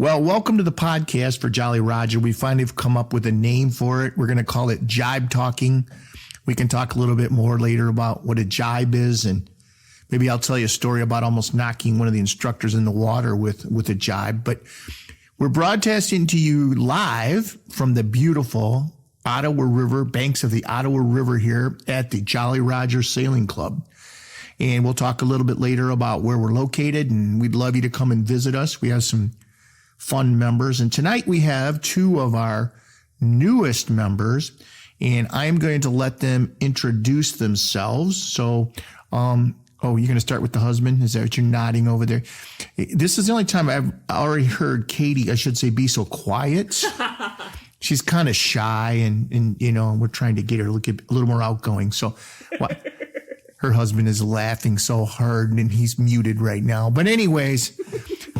Well, welcome to the podcast for Jolly Roger. We finally have come up with a name for it. We're going to call it Jibe Talking. We can talk a little bit more later about what a jibe is, and maybe I'll tell you a story about almost knocking one of the instructors in the water with a jibe. But we're broadcasting to you live from the beautiful Ottawa River, banks of the Ottawa River here at the Jolly Roger Sailing Club. And we'll talk a little bit later about where we're located, and we'd love you to come and visit us. We have some fun members. And tonight we have two of our newest members, and I'm going to let them introduce themselves. So, you're going to start with the husband? Is that what you're nodding over there? This is the only time I've already heard Katie, I should say, be so quiet. She's kind of shy, and we're trying to get her to look a little more outgoing. So her husband is laughing so hard, and he's muted right now. But anyways,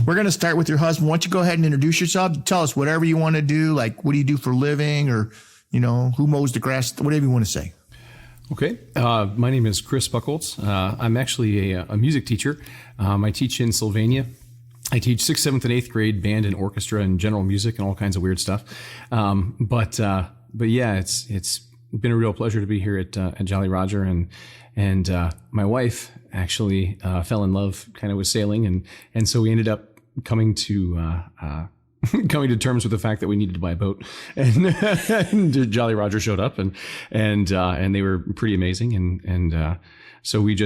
we're going to start with your husband. Why don't you go ahead and introduce yourself? Tell us whatever you want to do, like what do you do for a living, or, who mows the grass, whatever you want to say. Okay. My name is Chris Buchholz. I'm actually a music teacher. I teach in Sylvania. I teach 6th, 7th, and 8th grade band and orchestra and general music and all kinds of weird stuff. But yeah, it's been a real pleasure to be here at Jolly Roger, and my wife actually fell in love kind of with sailing, and so we ended up coming to terms with the fact that we needed to buy a boat, and Jolly Roger showed up, and they were pretty amazing, and so we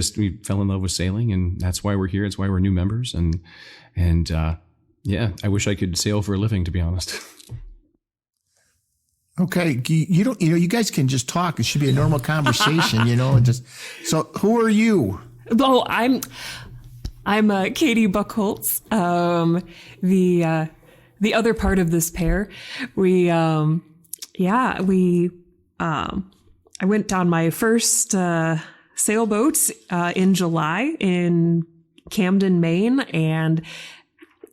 fell in love with sailing, and that's why we're here. It's why we're new members, and yeah, I wish I could sail for a living, to be honest. Okay, you guys can just talk. It should be a normal conversation, So, who are you? Oh, I'm Katie Buchholz. The other part of this pair, I went on my first sailboat in July in Camden, Maine, and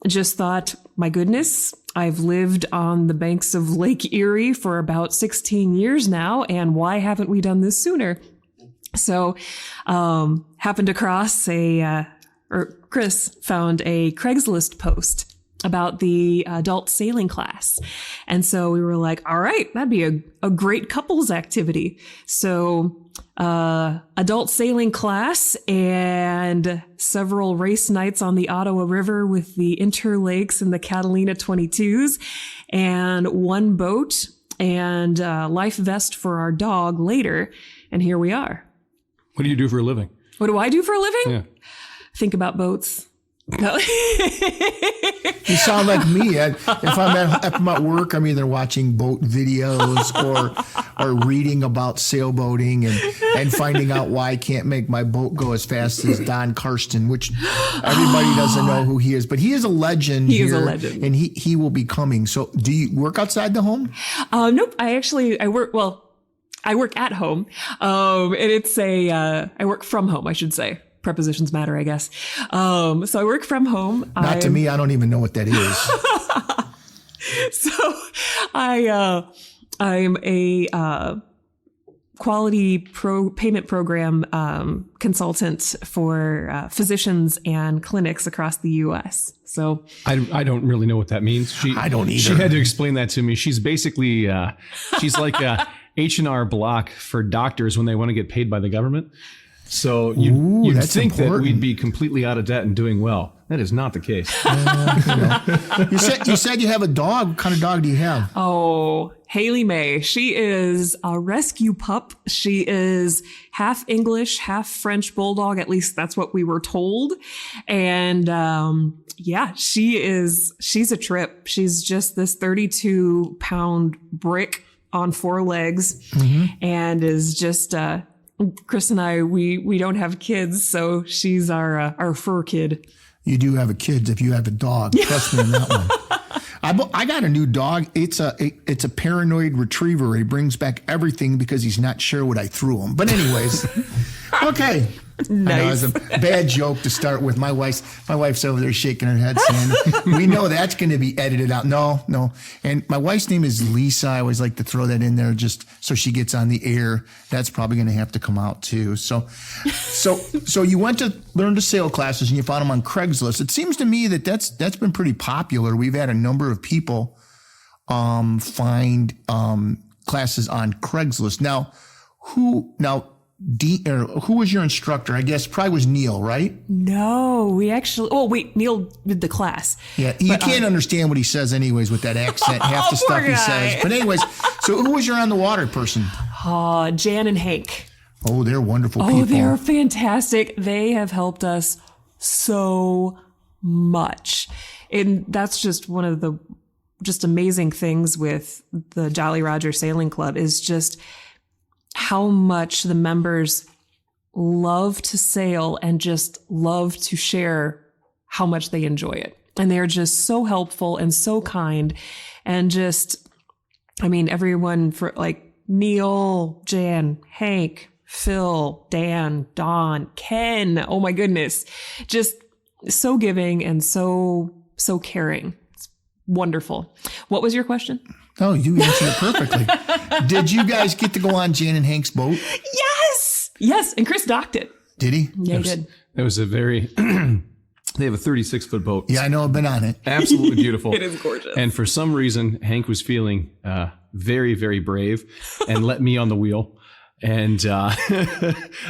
just thought, my goodness, I've lived on the banks of Lake Erie for about 16 years now, and why haven't we done this sooner? So, happened across Chris found a Craigslist post about the adult sailing class. And so we were like, all right, that'd be a great couples activity. So, adult sailing class and several race nights on the Ottawa River with the Interlakes and the Catalina 22s, and one boat and life vest for our dog later. And here we are. What do you do for a living? What do I do for a living? Yeah. Think about boats. No. You sound like me. If I'm at work, I'm either watching boat videos or reading about sailboating and finding out why I can't make my boat go as fast as Don Karsten, which everybody doesn't know who he is. But he is a legend. He is a legend. And he will be coming. So do you work outside the home? Nope. I work at home. And it's I work from home, I should say. Prepositions matter, I guess. So I work from home. Not to me. I don't even know what that is. So I'm a quality payment program consultant for physicians and clinics across the U.S. So I don't really know what that means. I don't either. She had to explain that to me. She's basically she's like a H&R Block for doctors when they want to get paid by the government. So you'd think important. That we'd be completely out of debt and doing well. That is not the case. You said you have a dog. What kind of dog do you have? Oh, Haley May. She is a rescue pup. She is half English, half French bulldog. At least that's what we were told. And she's a trip. She's just this 32-pound brick on 4 legs, and is just Chris and I, we don't have kids, so she's our fur kid. You do have a kid if you have a dog. Trust me on that one. I got a new dog. It's a paranoid retriever. He brings back everything because he's not sure what I threw him. But anyways, Okay. Nice. I know, it's a bad joke to start with. My wife's over there shaking her head saying, we know that's going to be edited out. No. And my wife's name is Lisa. I always like to throw that in there just so she gets on the air. That's probably going to have to come out too. So you went to learn to sail classes and you found them on Craigslist. It seems to me that that's been pretty popular. We've had a number of people find classes on Craigslist. Now, who was your instructor? I guess probably was Neil, right? No, we actually. Oh wait, Neil did the class. Yeah, you can't understand what he says anyways with that accent. Half the stuff he says. But anyways, so who was your on the water person? Jan and Hank. Oh, they're wonderful people. Oh, they're fantastic. They have helped us so much, and that's just one of the just amazing things with the Jolly Roger Sailing Club is just how much the members love to sail and just love to share how much they enjoy it. And they're just so helpful and so kind. And just, I mean, everyone for like Neil, Jan, Hank, Phil, Dan, Don, Ken. Oh my goodness. Just so giving and so caring. It's wonderful. What was your question? Oh, you answered it perfectly. Did you guys get to go on Jan and Hank's boat? Yes. And Chris docked it. Did he? Yeah, he did. That was a very, they have a 36-foot boat. Yeah, I know. I've been on it. Absolutely beautiful. It is gorgeous. And for some reason, Hank was feeling very, very brave and let me on the wheel. And I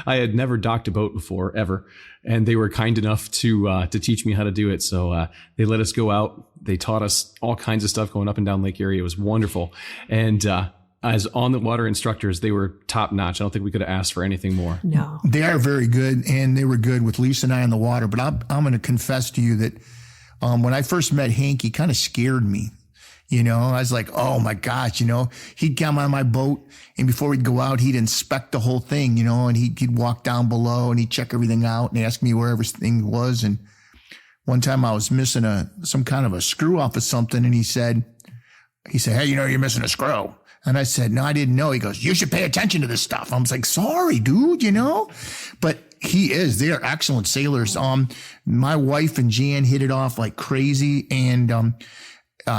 had never docked a boat before, ever. And they were kind enough to teach me how to do it. So they let us go out. They taught us all kinds of stuff going up and down Lake Erie. It was wonderful. And as on the water instructors, they were top notch. I don't think we could have asked for anything more. No. They are very good, and they were good with Lisa and I on the water. But I'm going to confess to you that when I first met Hank, he kind of scared me. You know, I was like, oh my gosh, you know, he'd come on my boat and before we'd go out, he'd inspect the whole thing, you know, and he'd walk down below and he'd check everything out and ask me where everything was. And one time I was missing some kind of a screw off of something. And he said, hey, you know, you're missing a screw. And I said, no, I didn't know. He goes, you should pay attention to this stuff. I was like, sorry, dude, you know, but they are excellent sailors. My wife and Jan hit it off like crazy. And,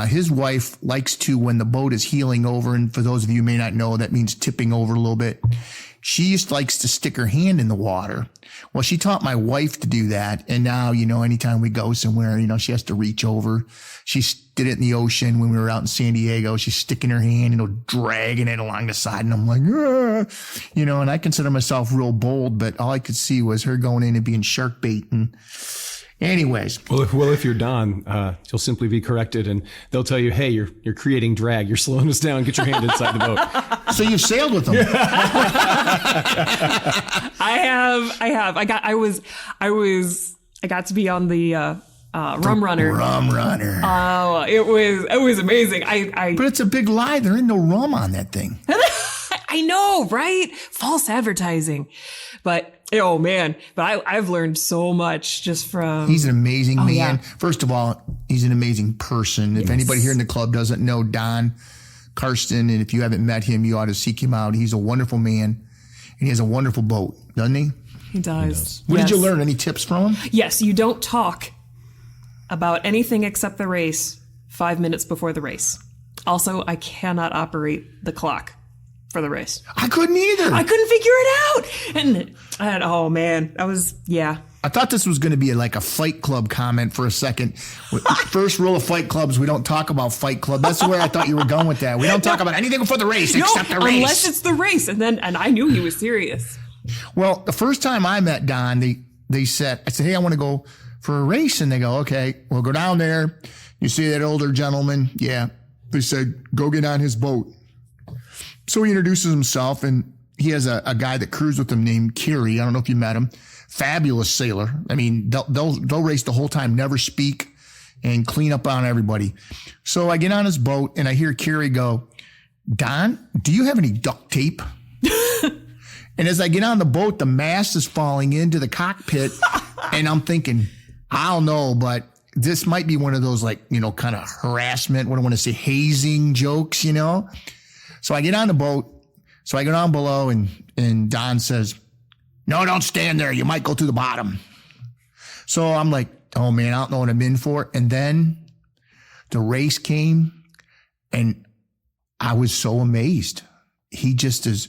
his wife likes to, when the boat is heeling over, and for those of you who may not know, that means tipping over a little bit. She just likes to stick her hand in the water. Well, she taught my wife to do that. And now, you know, anytime we go somewhere, you know, she has to reach over. She did it in the ocean when we were out in San Diego. She's sticking her hand, you know, dragging it along the side. And I'm like, you know, and I consider myself real bold, but all I could see was her going in and being shark bait. And anyways. Well, if you're Don, you'll simply be corrected and they'll tell you, hey, you're creating drag. You're slowing us down. Get your hand inside the boat. So you've sailed with them. I have. I got to be on the Rum Runner. Rum Runner. Oh, it was amazing. But it's a big lie. There ain't no rum on that thing. I know, right? False advertising. But oh man, but I've learned so much just from. He's an amazing man. Yeah. First of all, he's an amazing person. If anybody here in the club doesn't know Don Karsten, and if you haven't met him, you ought to seek him out. He's a wonderful man, and he has a wonderful boat, doesn't he? He does. What did you learn? Any tips from him? Yes, you don't talk about anything except the race 5 minutes before the race. Also, I cannot operate the clock for the race. I couldn't either. I couldn't figure it out. And oh man, I thought this was going to be like a Fight Club comment for a second. First rule of Fight Club is we don't talk about Fight Club. That's where I thought you were going with that. We don't talk about anything before the race except the race. Unless it's the race. And I knew he was serious. Well, the first time I met Don, I said, hey, I want to go for a race. And they go, okay, we'll go down there. You see that older gentleman? Yeah. They said, go get on his boat. So he introduces himself, and he has a guy that cruised with him named Kerry. I don't know if you met him. Fabulous sailor. I mean, they'll race the whole time, never speak, and clean up on everybody. So I get on his boat, and I hear Kerry go, Don, do you have any duct tape? And as I get on the boat, the mast is falling into the cockpit, and I'm thinking, I don't know, but this might be one of those, like, you know, kind of harassment, what I want to say, hazing jokes, you know? So I get on the boat. So I go down below and Don says, No, don't stand there. You might go to the bottom. So I'm like, oh man, I don't know what I'm in for. And then the race came and I was so amazed. He just is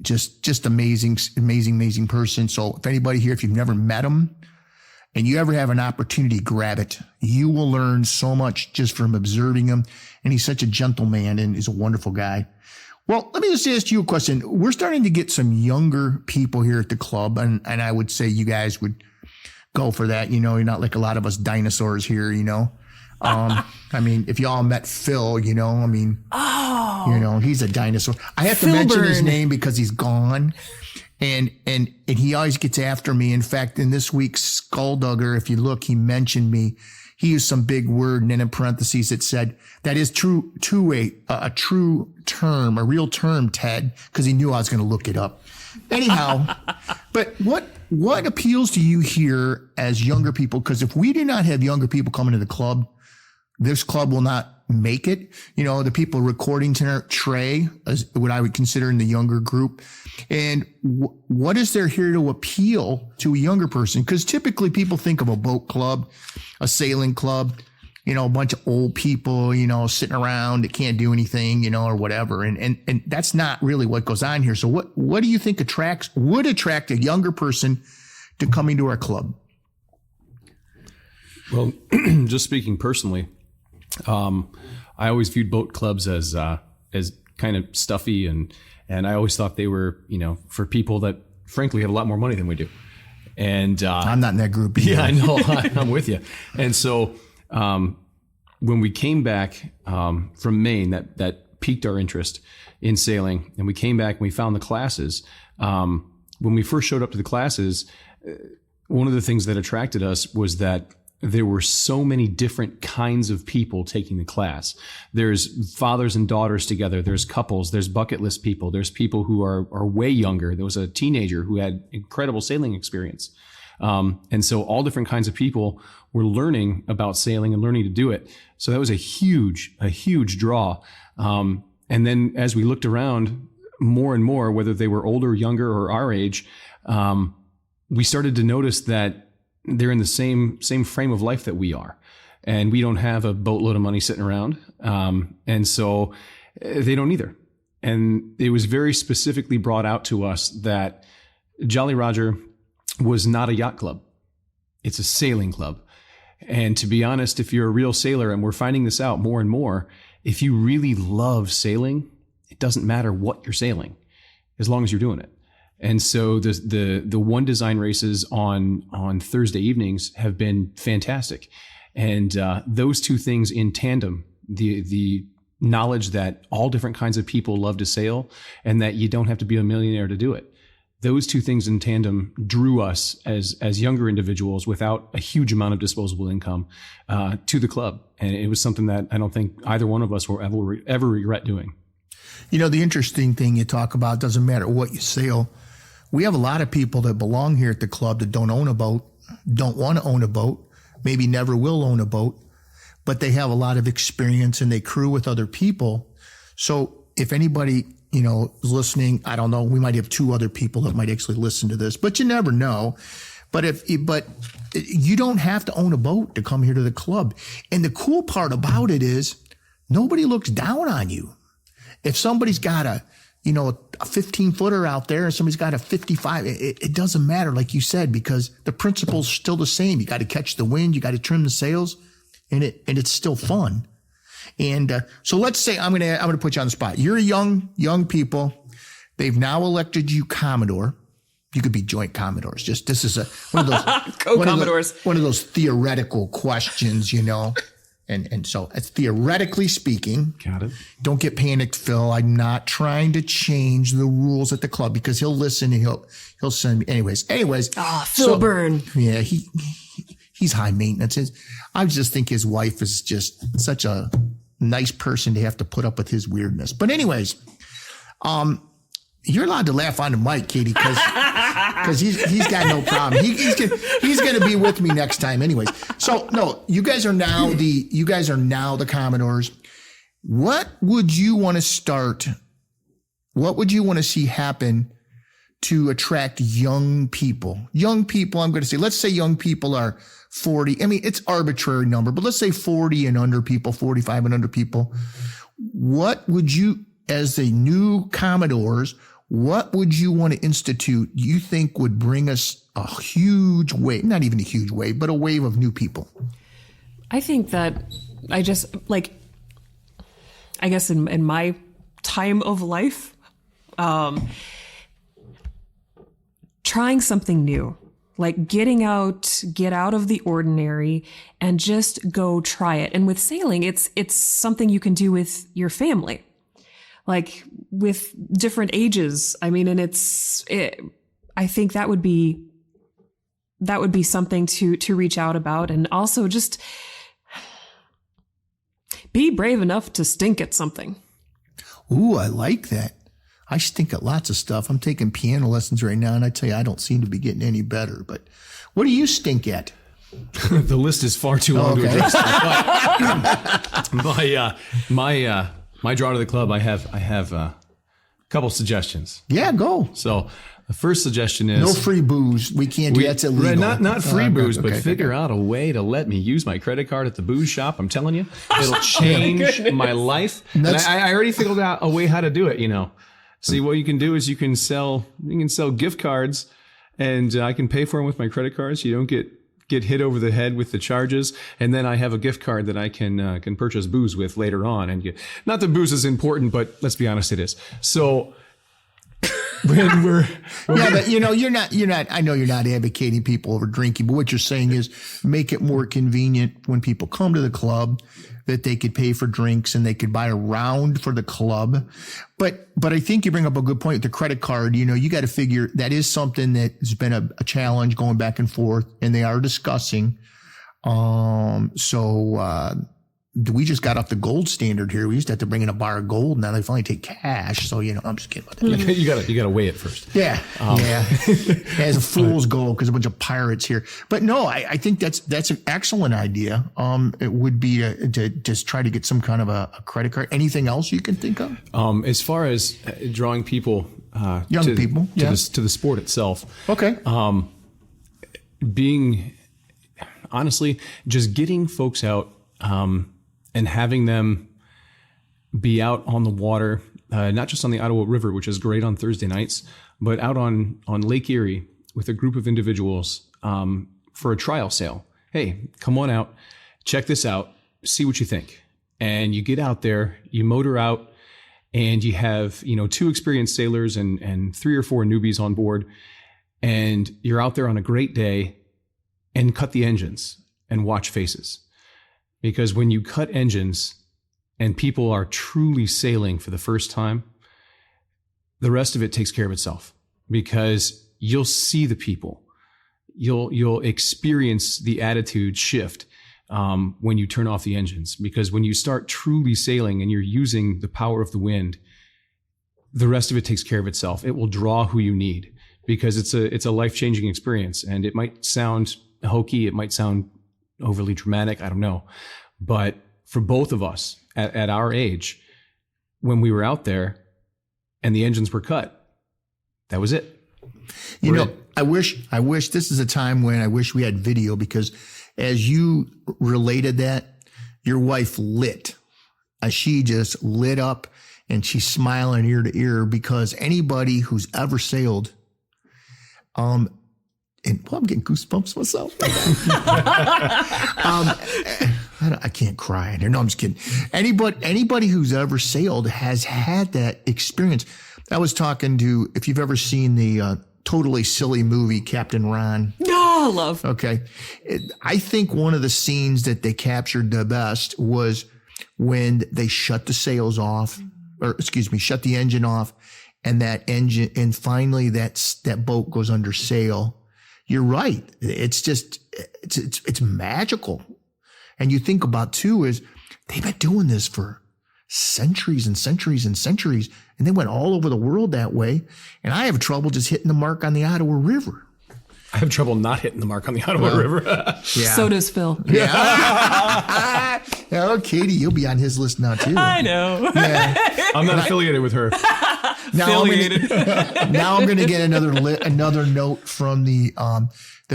just amazing person. So if anybody here, if you've never met him and you ever have an opportunity, grab it. You will learn so much just from observing him. And he's such a gentleman and he's a wonderful guy. Well, let me just ask you a question. We're starting to get some younger people here at the club, and I would say you guys would go for that. You know, you're not like a lot of us dinosaurs here, you know. I mean, if y'all met Phil, you know, I mean, you know, he's a dinosaur. I have to mention his name because he's gone. And he always gets after me. In fact, in this week's Skulldugger, if you look, he mentioned me. He used some big word, and then in parentheses it said, that is true to a true term, a real term, Ted, because he knew I was going to look it up. Anyhow, but what appeals to you here as younger people? Because if we do not have younger people coming to the club, this club will not make it. You know, the people recording tonight, Trey, is what I would consider in the younger group. And what is there here to appeal to a younger person? Because typically people think of a boat club, a sailing club, you know, a bunch of old people, you know, sitting around that can't do anything, you know, or whatever. And that's not really what goes on here. So what do you think would attract a younger person to coming to our club? Well, just speaking personally, I always viewed boat clubs as kind of stuffy and I always thought they were, you know, for people that frankly have a lot more money than we do. And I'm not in that group either. Yeah, I know. I'm with you. And so when we came back from Maine, that piqued our interest in sailing, and we came back and we found the classes. When we first showed up to the classes, one of the things that attracted us was that there were so many different kinds of people taking the class. There's fathers and daughters together. There's couples. There's bucket list people. There's people who are way younger. There was a teenager who had incredible sailing experience. And so all different kinds of people were learning about sailing and learning to do it. So that was a huge draw. And then as we looked around more and more, whether they were older, younger, or our age, we started to notice that they're in the same frame of life that we are. And we don't have a boatload of money sitting around. And so they don't either. And it was very specifically brought out to us that Jolly Roger was not a yacht club. It's a sailing club. And to be honest, if you're a real sailor, and we're finding this out more and more, if you really love sailing, it doesn't matter what you're sailing, as long as you're doing it. And so the one design races on Thursday evenings have been fantastic. And those two things in tandem, the knowledge that all different kinds of people love to sail and that you don't have to be a millionaire to do it. Those two things in tandem drew us as younger individuals without a huge amount of disposable income to the club. And it was something that I don't think either one of us will ever regret doing. You know, the interesting thing you talk about, doesn't matter what you sail. We have a lot of people that belong here at the club that don't own a boat, don't want to own a boat, maybe never will own a boat, but they have a lot of experience and they crew with other people. So if anybody, you know, is listening, I don't know, we might have two other people that might actually listen to this, but you never know. But you don't have to own a boat to come here to the club. And the cool part about it is nobody looks down on you. If somebody's got a 15-footer out there and somebody's got a 55, it doesn't matter, like you said, because the principle's still the same. You got to catch the wind, you got to trim the sails, and it's still fun. And so let's say I'm gonna put you on the spot. You're a young people. They've now elected you Commodore. You could be joint Commodores. Just this is one of those Co-Commodores. One of those theoretical questions, you know. And so it's theoretically speaking. Got it. Don't get panicked, Phil. I'm not trying to change the rules at the club because he'll listen and he'll send me. Anyways. Phil Byrne. Yeah, he's high maintenance. I just think his wife is just such a nice person to have to put up with his weirdness. But anyways, you're allowed to laugh on the mic, Katie, because he's got no problem. He's gonna be with me next time, anyways. So no, you guys are now the Commodores. What would you want to start? What would you want to see happen to attract young people? Young people, I'm going to say, let's say young people are 40. I mean, it's arbitrary number, but let's say 40 and under people, 45 and under people. What would you, as the new Commodores, what would you want to institute you think would bring us a huge wave, not even a huge wave, but a wave of new people? I think that I just like, I guess in my time of life, trying something new, like get out of the ordinary and just go try it. And with sailing, it's something you can do with your family, like with different ages. I mean, and I think that would be something to reach out about, and also just be brave enough to stink at something. Ooh, I like that. I stink at lots of stuff. I'm taking piano lessons right now, and I tell you, I don't seem to be getting any better. But what do you stink at? The list is far too long to address. My draw to the club, I have a couple suggestions. Yeah, go. So the first suggestion is No free booze. We can't do that's illegal. Not free booze, but okay, figure out a way to let me use my credit card at the booze shop. I'm telling you, it'll change my life. And I already figured out a way how to do it. See, what you can do is you can sell gift cards, and I can pay for them with my credit cards. You don't get hit over the head with the charges, and then I have a gift card that I can purchase booze with later on. And not that booze is important, but let's be honest, it is. So. But you're not, I know you're not advocating people over drinking, but what you're saying is make it more convenient when people come to the club that they could pay for drinks and they could buy a round for the club. But I think you bring up a good point with the credit card. You got to figure that is something that has been a challenge going back and forth, and they are discussing. We just got off the gold standard here. We used to have to bring in a bar of gold. Now they finally take cash. So, I'm just kidding about that. You gotta weigh it first. Yeah. As a fool's gold, because a bunch of pirates here. But no, I think that's an excellent idea. It would be to just try to get some kind of a credit card. Anything else you can think of? As far as drawing people, young people to the sport itself. Okay. Being honestly, just getting folks out, and having them be out on the water, not just on the Ottawa River, which is great on Thursday nights, but out on Lake Erie with a group of individuals for a trial sail. Hey, come on out, check this out, see what you think. And you get out there, you motor out, and you have 2 experienced sailors and 3 or 4 newbies on board, and you're out there on a great day and cut the engines and watch faces. Because when you cut engines and people are truly sailing for the first time, the rest of it takes care of itself, because you'll see the people. You'll experience the attitude shift when you turn off the engines, because when you start truly sailing and you're using the power of the wind, the rest of it takes care of itself. It will draw who you need, because it's a life-changing experience. And it might sound hokey, it might sound overly dramatic, I don't know. But for both of us at our age, when we were out there and the engines were cut, that was it. I wish this is a time when I wish we had video, because as you related that, your wife lit. She just lit up, and she's smiling ear to ear, because anybody who's ever sailed, I'm getting goosebumps myself. I can't cry in here. No, I'm just kidding. Anybody who's ever sailed has had that experience. I was talking to, if you've ever seen the totally silly movie Captain Ron. Oh, love. Okay. I think one of the scenes that they captured the best was when they shut the sails off, shut the engine off, and finally that boat goes under sail. You're right. It's just, it's magical. And you think about too is they've been doing this for centuries and centuries and centuries, and they went all over the world that way. And I have trouble just hitting the mark on the Ottawa River. I have trouble not hitting the mark on the Ottawa River. Yeah. So does Phil. Yeah. Oh, Katie, you'll be on his list now too. I know. Yeah. I'm not affiliated with her. affiliated. Now I'm going to get another note from the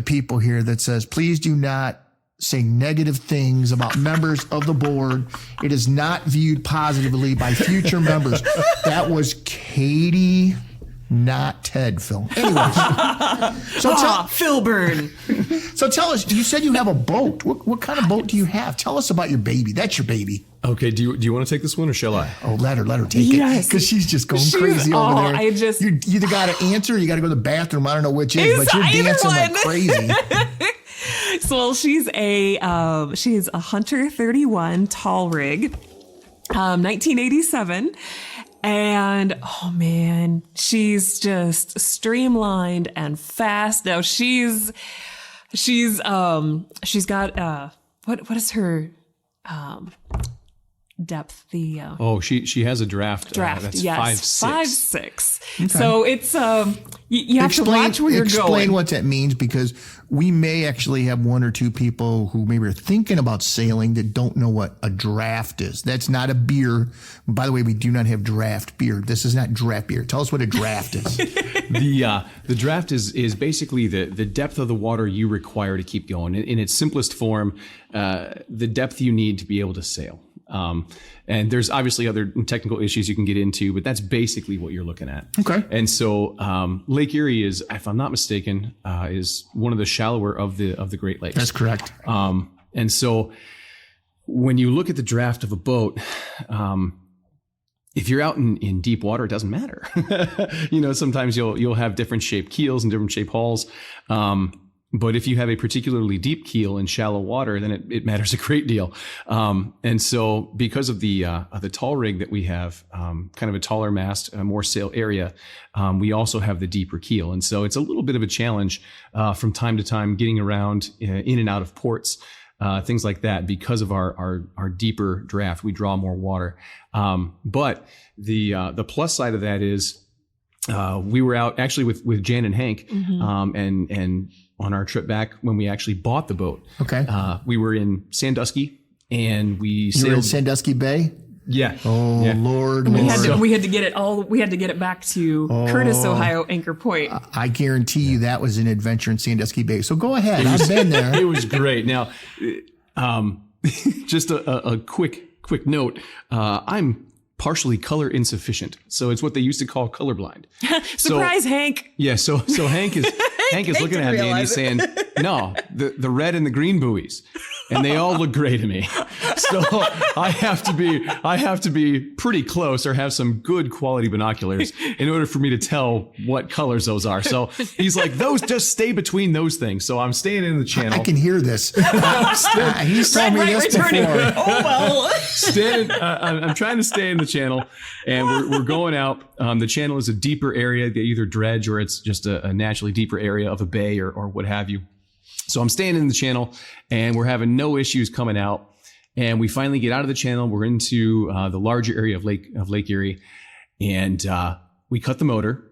people here that says, please do not say negative things about members of the board. It is not viewed positively by future members. That was Katie, not Ted, Phil. Anyways, Phil Byrne. so tell us, you said you have a boat. What kind of boat do you have? Tell us about your baby. That's your baby. Okay, do you want to take this one or shall I? Oh, let her take it. Because she's just going crazy over there. You either got to answer or you got to go to the bathroom. I don't know which is, but you're dancing like crazy. So she's a Hunter 31 tall rig, 1987. And oh man, she's just streamlined and fast. Now she's got what is her depth? She has a draft. That's yes, 5'6". 5'6". Okay. So it's you have to watch where you're going. Explain what that means, because we may actually have one or two people who maybe are thinking about sailing that don't know what a draft is. That's not a beer. By the way, we do not have draft beer. This is not draft beer. Tell us what a draft is. The draft is basically the depth of the water you require to keep going. In its simplest form, the depth you need to be able to sail. And there's obviously other technical issues you can get into, but that's basically what you're looking at. Okay. And so Lake Erie is, if I'm not mistaken, is one of the shallower of the Great Lakes. That's correct. And so when you look at the draft of a boat, if you're out in deep water, it doesn't matter. Sometimes you'll have different shaped keels and different shaped hulls. But if you have a particularly deep keel in shallow water, then it matters a great deal. And so because of the tall rig that we have, kind of a taller mast, a more sail area, we also have the deeper keel. And so it's a little bit of a challenge from time to time getting around in and out of ports, things like that. Because of our deeper draft, we draw more water. But the plus side of that is we were out actually with Jan and Hank, and on our trip back when we actually bought the boat. Okay. We were in Sandusky and we sailed. You were in Sandusky Bay? Yeah. Oh, yeah. Lord. We had to get it all. We had to get it back to Curtis, Ohio, Anchor Point. I guarantee you that was an adventure in Sandusky Bay. So go ahead. I've been there. It was great. Now, just a quick note. I'm partially color insufficient. So it's what they used to call colorblind. Surprise, Hank. Yeah. So Hank is looking at me and he's saying, no, the red and the green buoys. And they all look gray to me. So I have to be pretty close or have some good quality binoculars in order for me to tell what colors those are. So he's like, those just stay between those things. So I'm staying in the channel. I can hear this. He's told me this before. Oh, well. I'm trying to stay in the channel, and we're going out. The channel is a deeper area. They either dredge or it's just a naturally deeper area of a bay or what have you. So I'm staying in the channel and we're having no issues coming out. And we finally get out of the channel. We're into the larger area of Lake Erie, and we cut the motor,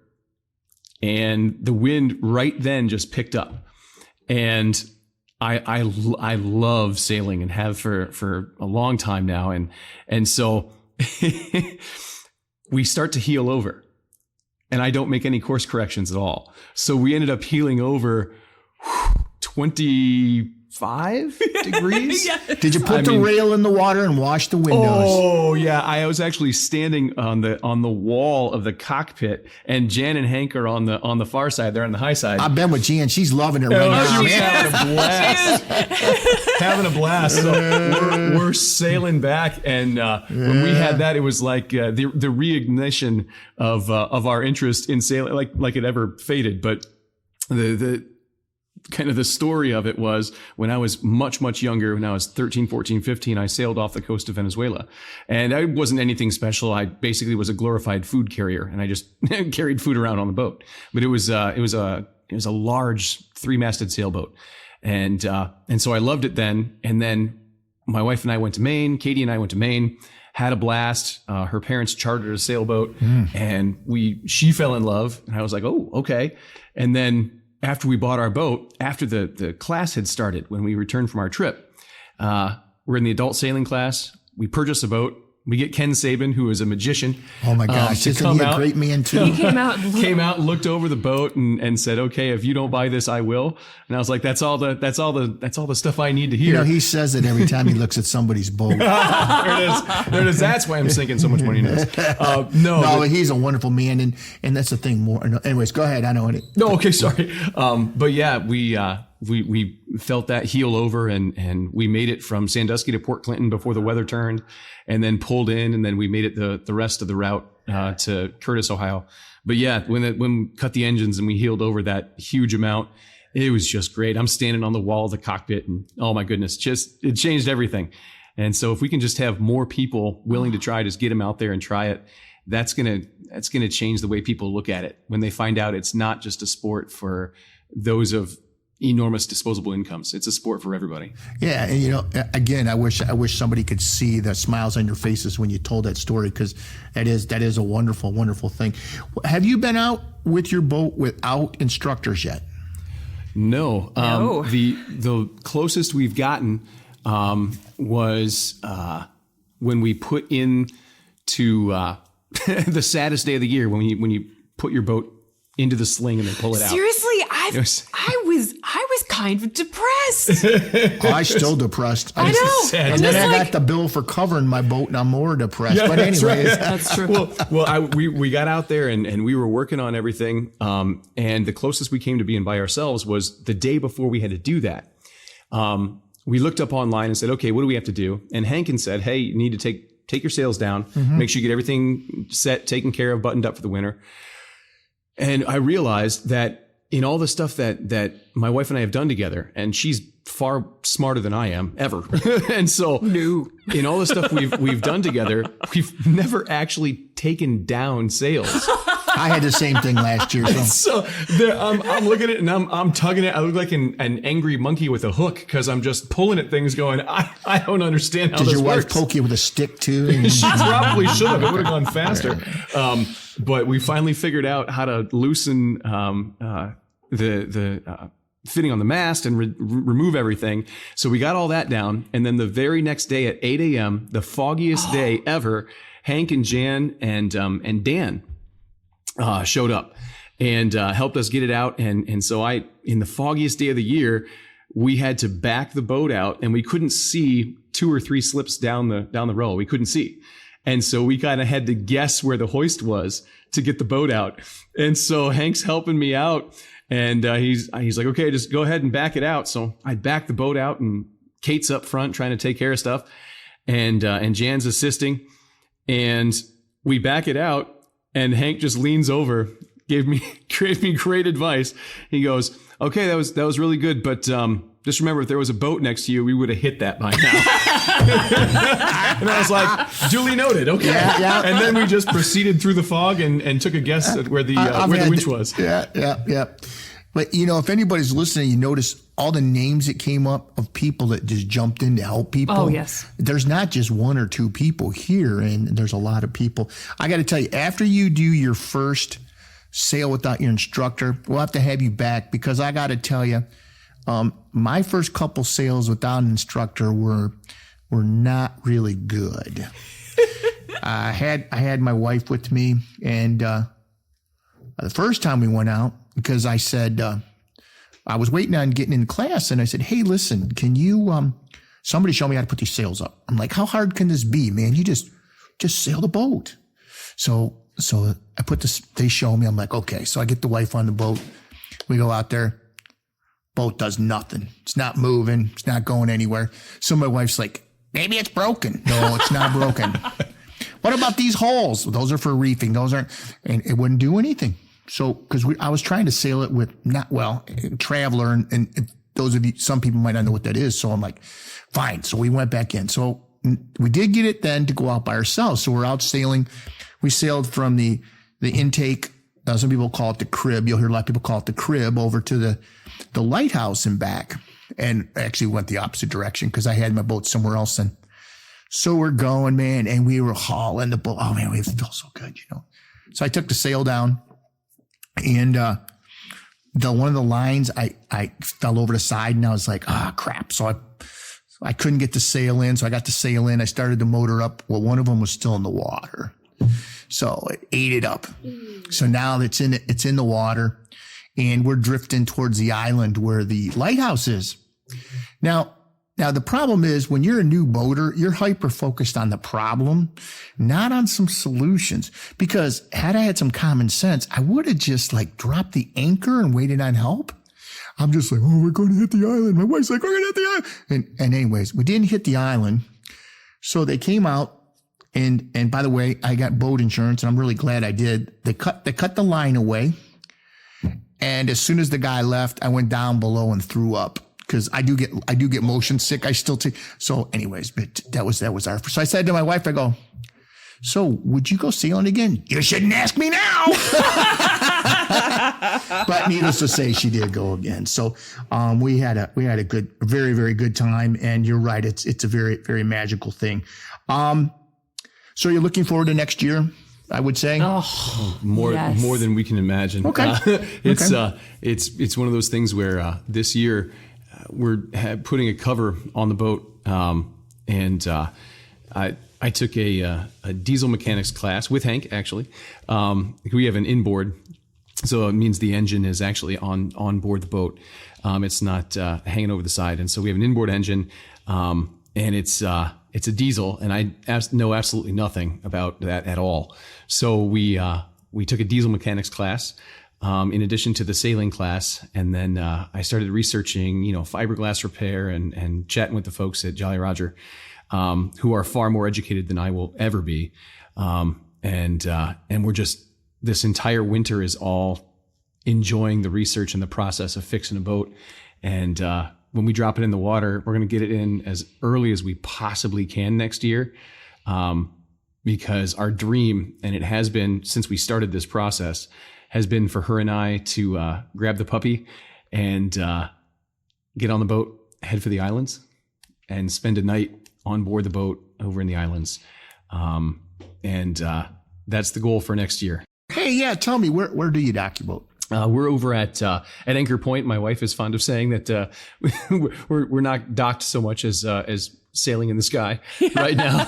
and the wind right then just picked up. And I love sailing and have for a long time now. And so we start to heel over, and I don't make any course corrections at all. So we ended up heeling over 25 degrees. Yeah. Did you put the rail in the water and wash the windows? Oh yeah, I was actually standing on the wall of the cockpit, and Jan and Hank are on the far side. They're on the high side. I've been with Jan. She's loving it right now. She was having a blast. Having a blast. So we're sailing back, and when we had that, it was like the reignition of our interest in sailing, like it ever faded. But the kind of the story of it was when I was much younger, when I was 13, 14, 15, I sailed off the coast of Venezuela, and I wasn't anything special. I basically was a glorified food carrier, and I just carried food around on the boat. But it was a large 3-masted sailboat. And so I loved it then. And then my wife and I went to Maine. Katie and I went to Maine, had a blast. Her parents chartered a sailboat, and she fell in love, and I was like, oh, okay. And then after we bought our boat, after the class had started, when we returned from our trip, we're in the adult sailing class. We purchased a boat, We get Ken Saban, who is a magician. Oh my gosh, to isn't come he a out. great man too? He came out. Came out, looked over the boat, and said, "Okay, if you don't buy this, I will." And I was like, "That's all the stuff I need to hear." You know, he says it every time he looks at somebody's boat. There it is. That's why I'm sinking so much money in this. No, but he's a wonderful man, and that's the thing. More, anyways, go ahead. I know it. No, okay, sorry. But yeah, we felt that heel over, and we made it from Sandusky to Port Clinton before the weather turned, and then pulled in, and then we made it the rest of the route to Curtis, Ohio. But yeah, when we cut the engines and we heeled over that huge amount, it was just great. I'm standing on the wall of the cockpit, and oh my goodness, it changed everything. And so if we can just have more people willing to try, just get them out there and try it, that's gonna change the way people look at it when they find out it's not just a sport for those of enormous disposable incomes. It's a sport for everybody. Yeah, and again, I wish somebody could see the smiles on your faces when you told that story, because that is a wonderful, wonderful thing. Have you been out with your boat without instructors yet? No. No. The closest we've gotten was when we put in to the saddest day of the year, when you put your boat into the sling and they pull it out. Seriously, I was kind of depressed. I still depressed. I know. And then I got the bill for covering my boat, and I'm more depressed. But anyways, That's true. We got out there and we were working on everything. And the closest we came to being by ourselves was the day before we had to do that. We looked up online and said, okay, what do we have to do? And Hankin said, hey, you need to take your sails down, make sure you get everything set, taken care of, buttoned up for the winter. And I realized that in all the stuff that my wife and I have done together, and she's far smarter than I am ever. And so in all the stuff we've done together, we've never actually taken down sails. I had the same thing last year. So. So I'm looking at it and I'm tugging it. I look like an angry monkey with a hook because I'm just pulling at things going, I don't understand how Did this your wife works. poke you with a stick too? She probably should have. It would have gone faster. But we finally figured out how to loosen the fitting on the mast and remove everything. So we got all that down. And then the very next day at 8 a.m., the foggiest day ever, Hank and Jan and Dan showed up and helped us get it out. And so in the foggiest day of the year, we had to back the boat out, and we couldn't see 2 or 3 slips down the row. We couldn't see. And so we kind of had to guess where the hoist was to get the boat out. And so Hank's helping me out, and he's like, okay, just go ahead and back it out. So I backed the boat out, and Kate's up front trying to take care of stuff, and Jan's assisting, and we back it out, and Hank just leans over, gave me great advice. He goes, okay, that was really good, but just remember, if there was a boat next to you, we would have hit that by now. And I was like, duly noted. Okay. Yeah. And then we just proceeded through the fog and took a guess at where the winch was. Yeah. But if anybody's listening, you notice all the names that came up of people that just jumped in to help people. Oh, yes. There's not just 1 or 2 people here, and there's a lot of people. I got to tell you, after you do your first sail without your instructor, we'll have to have you back, because I got to tell you, my first couple sails without an instructor were not really good. I had my wife with me, and the first time we went out, because I said I was waiting on getting in class, and I said, hey, listen, can you somebody show me how to put these sails up? I'm like, how hard can this be, man? You just sail the boat. So I they show me. I'm like, okay. So I get the wife on the boat. We go out there. Boat does nothing. It's not moving. It's not going anywhere. So my wife's like, maybe it's broken. No, it's not broken. What about these holes? Those are for reefing. Those aren't, and it wouldn't do anything. So, because I was trying to sail it with Traveler, and those of you, some people might not know what that is. So I'm like, fine. So we went back in. So we did get it then to go out by ourselves. So we're out sailing. We sailed from the intake. Some people call it the crib. You'll hear a lot of people call it the crib, over to the lighthouse and back. And actually went the opposite direction because I had my boat somewhere else. And so we're going, man, and we were hauling the boat. Oh man, it felt so good, So I took the sail down, and one of the lines I fell over the side, and I was like, crap. So I couldn't get the sail in, so I got the sail in. I started the motor up. Well, one of them was still in the water, so it ate it up. So now it's in the water, and we're drifting towards the island where the lighthouse is. Now the problem is when you're a new boater, you're hyper focused on the problem, not on some solutions. Because had I had some common sense, I would have just like dropped the anchor and waited on help. I'm just like, oh, we're going to hit the island. My wife's like, we're going to hit the island. And anyways, we didn't hit the island. So they came out. And by the way, I got boat insurance, and I'm really glad I did. They cut the line away. And as soon as the guy left, I went down below and threw up. Because I do get motion sick. I still take. So anyways, but that was our. So I said to my wife, I go, so would you go sailing again? You shouldn't ask me now. But needless to say, she did go again. So we had a good, very, very good time. And you're right. It's a very, very magical thing. So you're looking forward to next year, I would say. More Yes. more than we can imagine. Okay. It's one of those things where this year we're putting a cover on the boat, and I took a diesel mechanics class with Hank. Actually, we have an inboard, so it means the engine is actually on board the boat. It's not hanging over the side, and so we have an inboard engine, and it's a diesel, and I know absolutely nothing about that at all. So we took a diesel mechanics class. In addition to the sailing class. And then I started researching, fiberglass repair and chatting with the folks at Jolly Roger, who are far more educated than I will ever be. And we're just, this entire winter is all enjoying the research and the process of fixing a boat. And when we drop it in the water, we're going to get it in as early as we possibly can next year. Because our dream, and it has been since we started this process, has been for her and I to grab the puppy and get on the boat, head for the islands, and spend a night on board the boat over in the islands. And that's the goal for next year. Hey, yeah, tell me, where do you dock your boat? We're over at Anchor Point. My wife is fond of saying that we're not docked so much as sailing in the sky right now.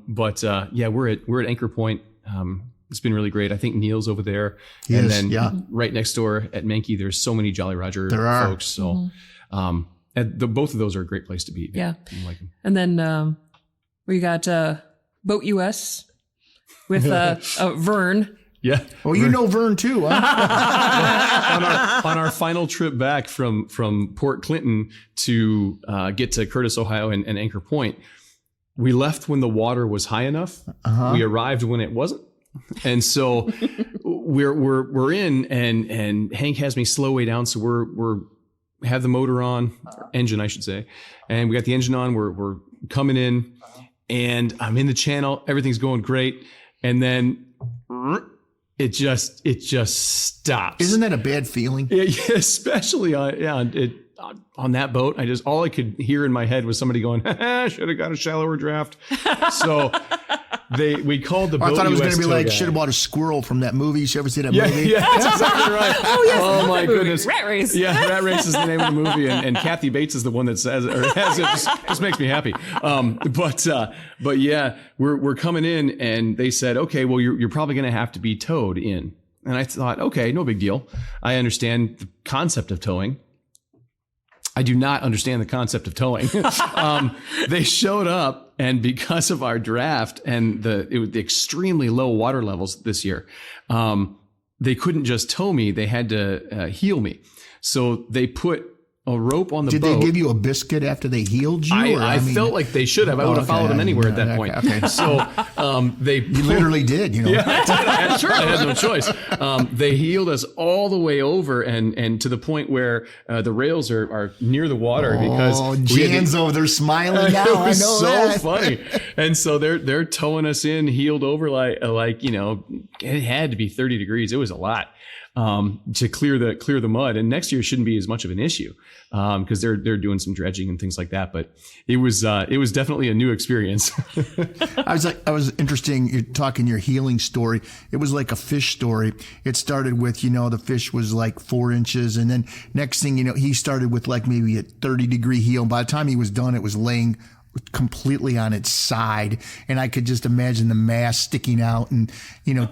But we're at Anchor Point. It's been really great. I think Neil's over there. Yes, and then yeah. right next door at Menke, there's so many Jolly Roger There are. folks. So both of those are a great place to be. Yeah. I like them. And then we got Boat US with Vern. Yeah. Oh, you know Vern too, huh? on our final trip back from Port Clinton to get to Curtis, Ohio and Anchor Point, we left when the water was high enough. We arrived when it wasn't. And so we're in, and Hank has me slow way down. So we're have the motor on, engine, I should say. And we got the engine on, we're coming in, and I'm in the channel. Everything's going great. And then it just stops. Isn't that a bad feeling? Yeah, especially on that boat. All I could hear in my head was somebody going, should have got a shallower draft. So we called the boat. I thought it was US going to be tow like, guy. should have bought a squirrel from that movie. You ever see that Yeah, movie? yeah, that's exactly right. Oh my goodness. Rat Race. Yeah, Rat Race is the name of the movie, and Kathy Bates is the one that says or has it. Just makes me happy. But yeah, we're coming in, and they said, okay, well, you're probably going to have to be towed in. And I thought, okay, no big deal. I understand the concept of towing. I do not understand the concept of towing. They showed up, and because of our draft and the extremely low water levels this year, they couldn't just tow me. They had to heel me. So they put a rope on the Did boat. they give you a biscuit after they healed you? I felt like they should have. I would have followed them anywhere at that point. Okay. So they You literally did, you know. Yeah, I had no choice. They healed us all the way over, and to the point where the rails are near the water because Oh, we had Jan's over there smiling now. it I was know so that. funny. And so they're towing us in, heeled over like it had to be 30 degrees. It was a lot. to clear the mud. And next year shouldn't be as much of an issue because they're doing some dredging and things like that. But it was definitely a new experience. I was interesting. You're talking your healing story. It was like a fish story. It started with, the fish was like 4 inches. And then next thing you know, he started with like maybe a 30-degree heel. And by the time he was done, it was laying completely on its side, and I could just imagine the mass sticking out and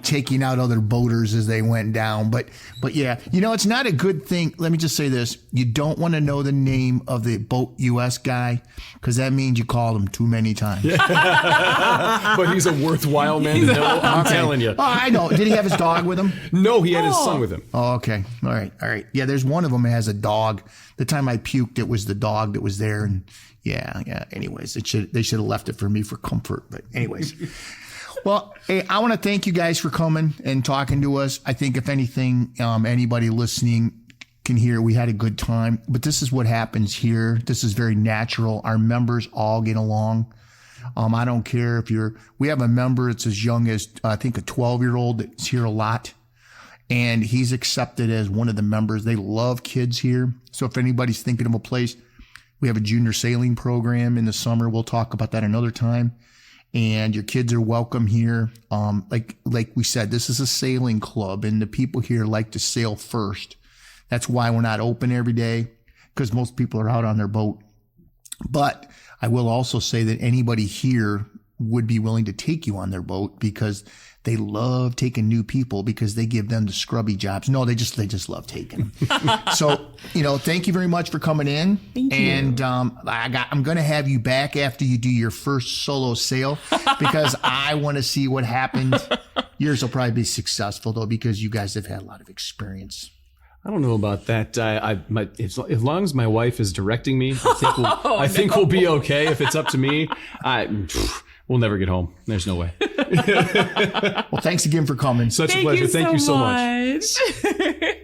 taking out other boaters as they went down. But yeah, it's not a good thing. Let me just say this: you don't want to know the name of the Boat US guy, because that means you called him too many times. But he's a worthwhile man to know. I'm telling you. Oh, I know. Did he have his dog with him? No, he had his son with him. Oh, okay. All right. Yeah, there's one of them that has a dog. The time I puked, it was the dog that was there, and yeah. Anyways, they should have left it for me for comfort. But anyways, well, hey, I want to thank you guys for coming and talking to us. I think if anything, anybody listening can hear we had a good time. But this is what happens here. This is very natural. Our members all get along. I don't care if we have a member that's as young as I think a 12-year-old that's here a lot. And he's accepted as one of the members. They love kids here. So if anybody's thinking of a place, we have a junior sailing program in the summer. We'll talk about that another time. And your kids are welcome here. Like we said, this is a sailing club, and the people here like to sail first. That's why we're not open every day, because most people are out on their boat. But I will also say that anybody here would be willing to take you on their boat, because they love taking new people, because they give them the scrubby jobs. No, they just love taking them. So, thank you very much for coming in. Thank you. And I'm going to have you back after you do your first solo sail, because I want to see what happened. Yours will probably be successful, though, because you guys have had a lot of experience. I don't know about that. As long as my wife is directing me, I think we'll be okay. If it's up to me, we'll never get home. There's no way. Well, thanks again for coming. Such a pleasure. Thank you so much. much.